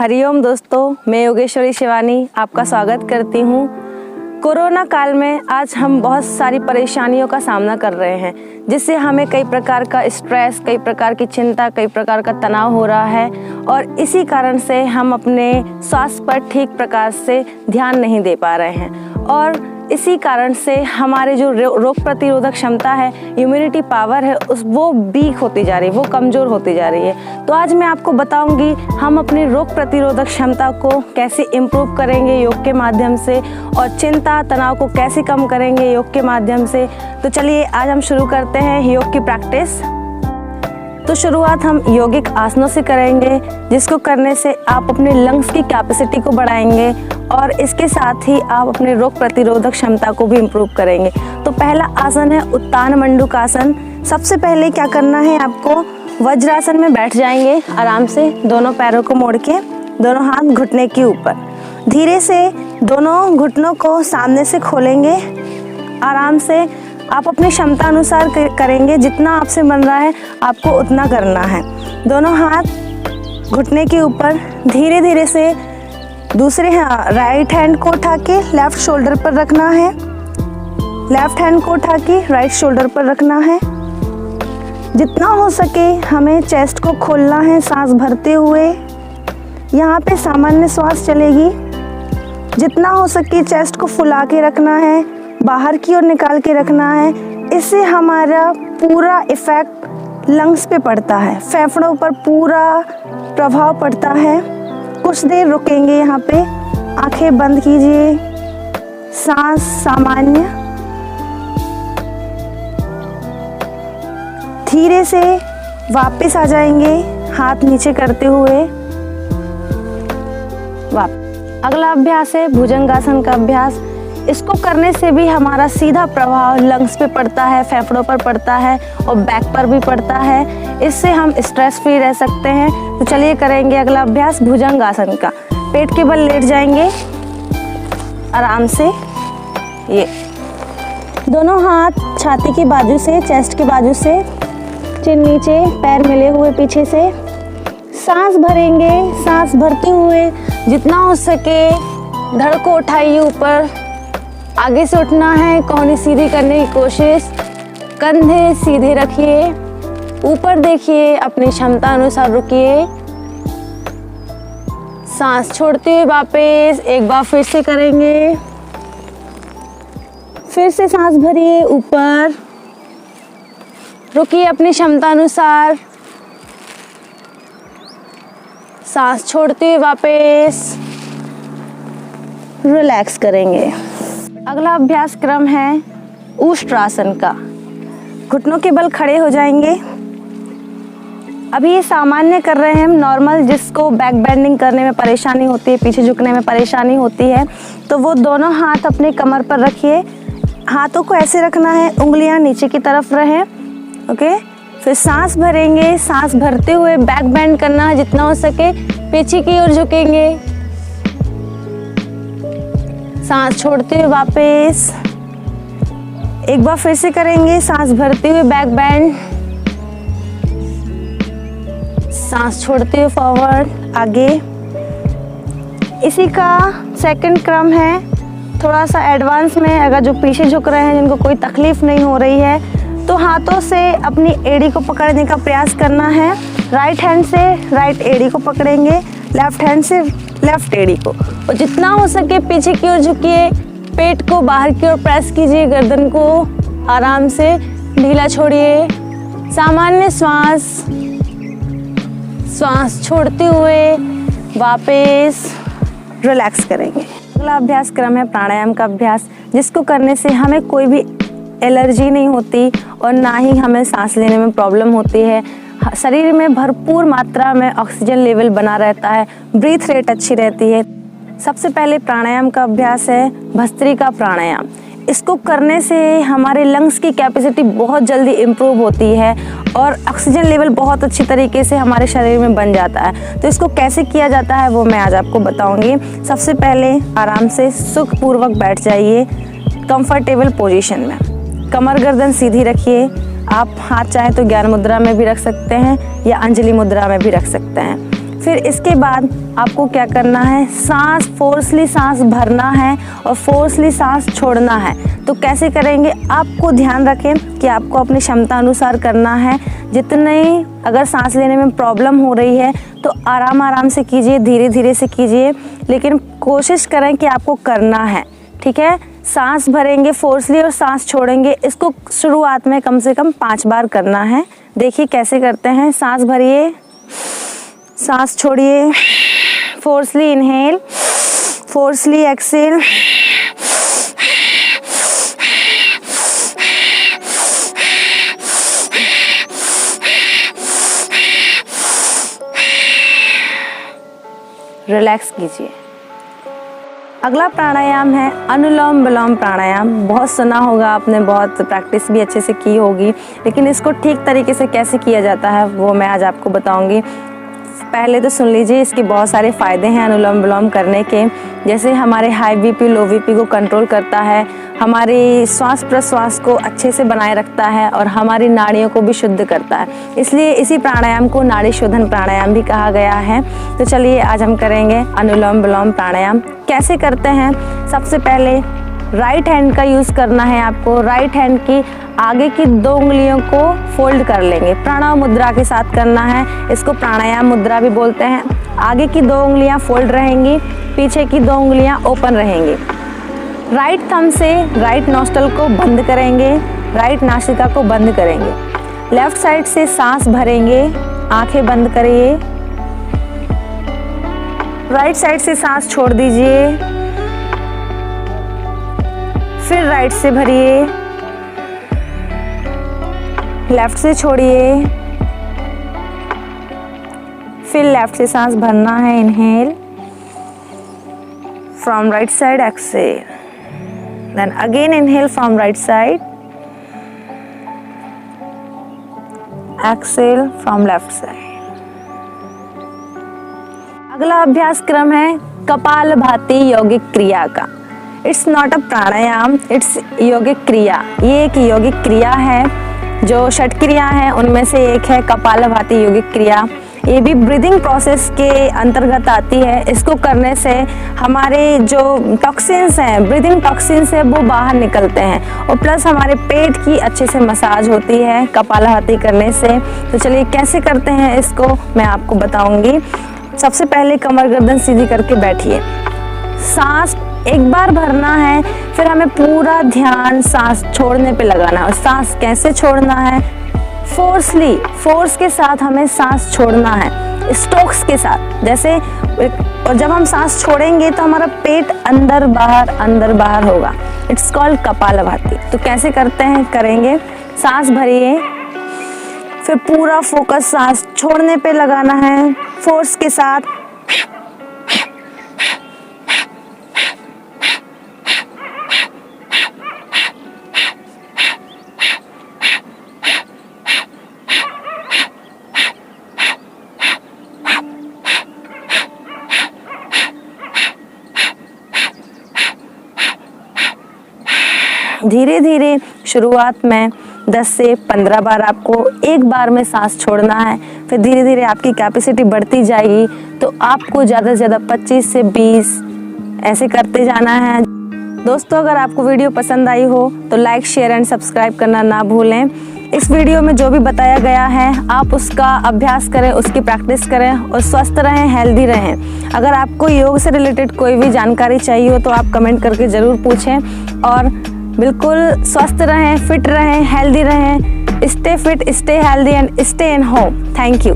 हरिओम दोस्तों, मैं योगेश्वरी शिवानी आपका स्वागत करती हूँ। कोरोना काल में आज हम बहुत सारी परेशानियों का सामना कर रहे हैं, जिससे हमें कई प्रकार का स्ट्रेस, कई प्रकार की चिंता, कई प्रकार का तनाव हो रहा है और इसी कारण से हम अपने स्वास्थ्य पर ठीक प्रकार से ध्यान नहीं दे पा रहे हैं और इसी कारण से हमारे जो रोग प्रतिरोधक क्षमता है, इम्यूनिटी पावर है, वो वीक होती जा रही है, वो कमज़ोर होती जा रही है। तो आज मैं आपको बताऊंगी हम अपनी रोग प्रतिरोधक क्षमता को कैसे इम्प्रूव करेंगे योग के माध्यम से और चिंता तनाव को कैसे कम करेंगे योग के माध्यम से। तो चलिए आज हम शुरू करते हैं योग की प्रैक्टिस। तो शुरुआत हम यौगिक आसनों से करेंगे, जिसको करने से आप अपने लंग्स की कैपेसिटी को बढ़ाएंगे और इसके साथ ही आप अपने रोग प्रतिरोधक क्षमता को भी इम्प्रूव करेंगे। तो पहला आसन है उत्तान मंडूक आसन। सबसे पहले क्या करना है, आपको वज्रासन में बैठ जाएंगे आराम से, दोनों पैरों को मोड़ के, दोनों हाथ घुटने के ऊपर। धीरे से दोनों घुटनों को सामने से खोलेंगे। आराम से आप अपनी क्षमता अनुसार करेंगे, जितना आपसे बन रहा है आपको उतना करना है। दोनों हाथ घुटने के ऊपर, धीरे धीरे से दूसरे राइट हैंड को उठा के लेफ्ट शोल्डर पर रखना है, लेफ्ट हैंड को उठा के राइट शोल्डर पर रखना है। जितना हो सके हमें चेस्ट को खोलना है सांस भरते हुए। यहाँ पे सामान्य श्वास चलेगी। जितना हो सके चेस्ट को फुला के रखना है, बाहर की ओर निकाल के रखना है। इससे हमारा पूरा इफेक्ट लंग्स पे पड़ता है, फेफड़ों पर पूरा प्रभाव पड़ता है। कुछ देर रुकेंगे यहाँ पे, आंखें बंद कीजिए, सांस सामान्य। धीरे से वापस आ जाएंगे हाथ नीचे करते हुए। अगला अभ्यास है भुजंगासन का अभ्यास। इसको करने से भी हमारा सीधा प्रभाव लंग्स पे पड़ता है, फेफड़ों पर पड़ता है और बैक पर भी पड़ता है। इससे हम स्ट्रेस फ्री रह सकते हैं। तो चलिए करेंगे अगला अभ्यास भुजंगासन का। पेट के बल लेट जाएंगे आराम से। ये दोनों हाथ छाती की बाजू से, चेस्ट की बाजू से, चिन नीचे, पैर मिले हुए पीछे से। सांस भरेंगे। सांस भरते हुए जितना हो सके धड़ को उठाइए ऊपर, आगे से उठना है, कोहनी सीधी करने की कोशिश, कंधे सीधे रखिए, ऊपर देखिए, अपनी क्षमता अनुसार रुकिए। सांस छोड़ते हुए वापस एक बार फिर से करेंगे। फिर से सांस भरिए, ऊपर रुकिए अपनी क्षमता अनुसार। सांस छोड़ते हुए वापस रिलैक्स करेंगे। अगला अभ्यास क्रम है उष्ट्रासन का। घुटनों के बल खड़े हो जाएंगे। अभी ये सामान्य कर रहे हैं हम, नॉर्मल जिसको बैक बेंडिंग करने में परेशानी होती है, पीछे झुकने में परेशानी होती है, तो वो दोनों हाथ अपने कमर पर रखिए। हाथों को ऐसे रखना है, उंगलियां नीचे की तरफ रहें। ओके, फिर सांस भरेंगे। सांस भरते हुए बैक बेंड करना है, जितना हो सके पीछे की ओर झुकेंगे। सांस छोड़ते हुए वापस एक बार फिर से करेंगे। सांस भरते हुए बैक बेंड, सांस छोड़ते हुए फॉरवर्ड आगे। इसी का सेकंड क्रम है, थोड़ा सा एडवांस में। अगर जो पीछे झुक रहे हैं, जिनको कोई तकलीफ नहीं हो रही है, तो हाथों से अपनी एड़ी को पकड़ने का प्रयास करना है। राइट हैंड से राइट एड़ी को पकड़ेंगे, लेफ्ट हैंड से लेफ्ट एड़ी को, और जितना हो सके पीछे की ओर झुकिए। पेट को बाहर की ओर प्रेस कीजिए, गर्दन को आराम से ढीला छोड़िए। सामान्य श्वास, सांस छोड़ते हुए वापस रिलैक्स करेंगे। अगला अभ्यास क्रम है प्राणायाम का अभ्यास, जिसको करने से हमें कोई भी एलर्जी नहीं होती और ना ही हमें सांस लेने में प्रॉब्लम होती है। शरीर में भरपूर मात्रा में ऑक्सीजन लेवल बना रहता है, ब्रीथ रेट अच्छी रहती है। सबसे पहले प्राणायाम का अभ्यास है भस्त्रिका प्राणायाम। इसको करने से हमारे लंग्स की कैपेसिटी बहुत जल्दी इम्प्रूव होती है और ऑक्सीजन लेवल बहुत अच्छी तरीके से हमारे शरीर में बन जाता है। तो इसको कैसे किया जाता है वो मैं आज आपको बताऊंगी। सबसे पहले आराम से सुखपूर्वक बैठ जाइए कंफर्टेबल पोजीशन में। कमर गर्दन सीधी रखिए। आप हाथ चाहे तो ज्ञान मुद्रा में भी रख सकते हैं या अंजलि मुद्रा में भी रख सकते हैं। फिर इसके बाद आपको क्या करना है, सांस फोर्सली सांस भरना है और फोर्सली सांस छोड़ना है। तो कैसे करेंगे, आपको ध्यान रखें कि आपको अपनी क्षमता अनुसार करना है। जितने अगर सांस लेने में प्रॉब्लम हो रही है तो आराम आराम से कीजिए, धीरे धीरे से कीजिए, लेकिन कोशिश करें कि आपको करना है। ठीक है, सांस भरेंगे फोर्सली और सांस छोड़ेंगे। इसको शुरुआत में कम से कम 5 बार करना है। देखिए कैसे करते हैं। सांस भरिए, सांस छोड़िए, फोर्सली इनहेल, फोर्सली एक्सेल, रिलैक्स कीजिए। अगला प्राणायाम है अनुलोम विलोम प्राणायाम। बहुत सुना होगा आपने, बहुत प्रैक्टिस भी अच्छे से की होगी, लेकिन इसको ठीक तरीके से कैसे किया जाता है वो मैं आज आपको बताऊंगी। पहले तो सुन लीजिए, इसके बहुत सारे फ़ायदे हैं अनुलोम विलोम करने के। जैसे हमारे हाई बीपी लो बीपी को कंट्रोल करता है, हमारी श्वास प्रश्वास को अच्छे से बनाए रखता है और हमारी नाड़ियों को भी शुद्ध करता है। इसलिए इसी प्राणायाम को नाड़ी शोधन प्राणायाम भी कहा गया है। तो चलिए आज हम करेंगे अनुलोम विलोम प्राणायाम। कैसे करते हैं, सबसे पहले राइट हैंड का यूज़ करना है आपको। राइट हैंड की आगे की 2 उंगलियों को फोल्ड कर लेंगे, प्रणव मुद्रा के साथ करना है। इसको प्राणायाम मुद्रा भी बोलते हैं। आगे की 2 उंगलियां फोल्ड रहेंगी, पीछे की 2 उंगलियां ओपन रहेंगी। राइट थंब से राइट नोस्ट्रल को बंद करेंगे, राइट नासिका को बंद करेंगे। लेफ्ट साइड से सांस भरेंगे, आंखें बंद करिए। राइट साइड से सांस छोड़ दीजिए, फिर राइट से भरिए, लेफ्ट से छोड़िए, फिर लेफ्ट से सांस भरना है। Inhale from right side, exhale, then again inhale from right side, exhale from left side. अगला अभ्यास क्रम है कपालभाति यौगिक क्रिया का। It's not a pranayama, it's यौगिक क्रिया। ये एक यौगिक क्रिया है, जो 6 क्रिया है उनमें से एक है कपालभाति यौगिक क्रिया। ये भी ब्रीदिंग प्रोसेस के अंतर्गत आती है। इसको करने से हमारे जो टॉक्सिन्स हैं, ब्रीदिंग टॉक्सिन्स है, वो बाहर निकलते हैं और प्लस हमारे पेट की अच्छे से मसाज होती है कपालभाति करने से। तो चलिए कैसे करते हैं इसको मैं आपको बताऊंगी। सबसे पहले कमर गर्दन सीधी करके बैठिए। सांस एक बार भरना है, फिर हमें पूरा ध्यान सांस छोड़ने पे लगाना है। और सांस कैसे छोड़ना है, फोर्सली, फोर्स के साथ हमें सांस छोड़ना है, स्ट्रोक्स के साथ जैसे। और जब हम सांस छोड़ेंगे तो हमारा पेट अंदर बाहर होगा। It's called kapalbhati. तो कैसे करते हैं, करेंगे। सांस भरिए, फिर पूरा फोकस सांस छोड़ने पे लगाना है, फोर्स के साथ। धीरे धीरे शुरुआत में 10 से 15 बार आपको एक बार में सांस छोड़ना है। फिर धीरे धीरे आपकी कैपेसिटी बढ़ती जाएगी, तो आपको ज़्यादा से ज़्यादा 25 से 20 ऐसे करते जाना है। दोस्तों, अगर आपको वीडियो पसंद आई हो तो लाइक, शेयर एंड सब्सक्राइब करना ना भूलें। इस वीडियो में जो भी बताया गया है आप उसका अभ्यास करें, उसकी प्रैक्टिस करें और स्वस्थ रहें, हेल्दी रहें। अगर आपको योग से रिलेटेड कोई भी जानकारी चाहिए हो तो आप कमेंट करके ज़रूर पूछें। और बिल्कुल स्वस्थ रहें, फिट रहें, हेल्दी रहें। Stay fit, stay healthy and stay in home. Thank you.